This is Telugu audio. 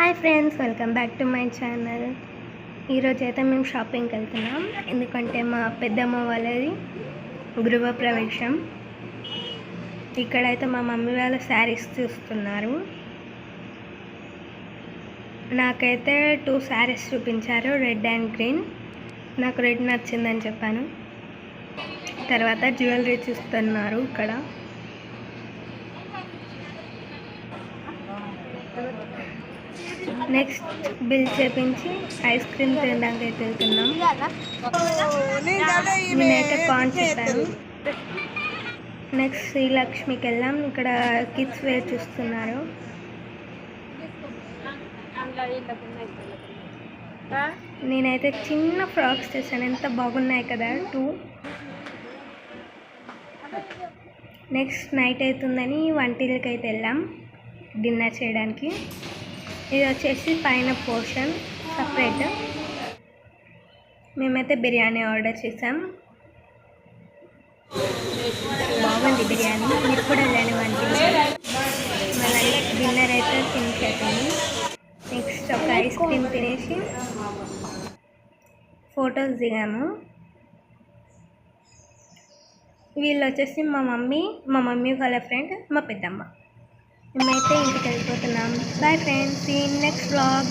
Hi friends, welcome back to my channel. ఈరోజు అయితే మేము షాపింగ్కి వెళ్తున్నాం. ఎందుకంటే మా పెద్దమ్మ వాళ్ళది గృహప్రవేశం. ఇక్కడైతే మా మమ్మీ వాళ్ళ శారీస్ చూస్తున్నారు. నాకైతే 2 శారీస్ చూపించారు, రెడ్ అండ్ గ్రీన్. నాకు రెడ్ నచ్చిందని చెప్పాను. తర్వాత జ్యువెలరీ చూస్తున్నారు. ఇక్కడ నెక్స్ట్ బిల్ చేపించి ఐస్ క్రీమ్ తినడానికి అయితే వెళ్తున్నాం. నేనైతే కాన్ చెప్పాను. నెక్స్ట్ శ్రీలక్ష్మికి వెళ్ళాం. ఇక్కడ కిడ్స్ వేర్ చూస్తున్నారు. నేనైతే చిన్న ఫ్రాక్స్ చేశాను, ఎంత బాగున్నాయి కదా 2. నెక్స్ట్ నైట్ అవుతుందని వంటిల్కి అయితే వెళ్ళాం డిన్నర్ చేయడానికి. ఇది వచ్చేసి పైన పోర్షన్ సపరేట్. మేమైతే బిర్యానీ ఆర్డర్ చేసాం. బాగుంది బిర్యానీ, మీరు కూడా వెళ్ళండి వంటికి. మళ్ళీ డిన్నర్ అయితే ఫినిష్ అయిపోయింది. నెక్స్ట్ ఒక ఐస్ క్రీమ్ తినేసి ఫొటోస్ దిగాము. వీళ్ళు వచ్చేసి మా మమ్మీ వాళ్ళ ఫ్రెండ్, మా పెద్దమ్మ. మేమైతే ఇంటికి వెళ్ళిపోతున్నాం. Bye friends, see in next vlog.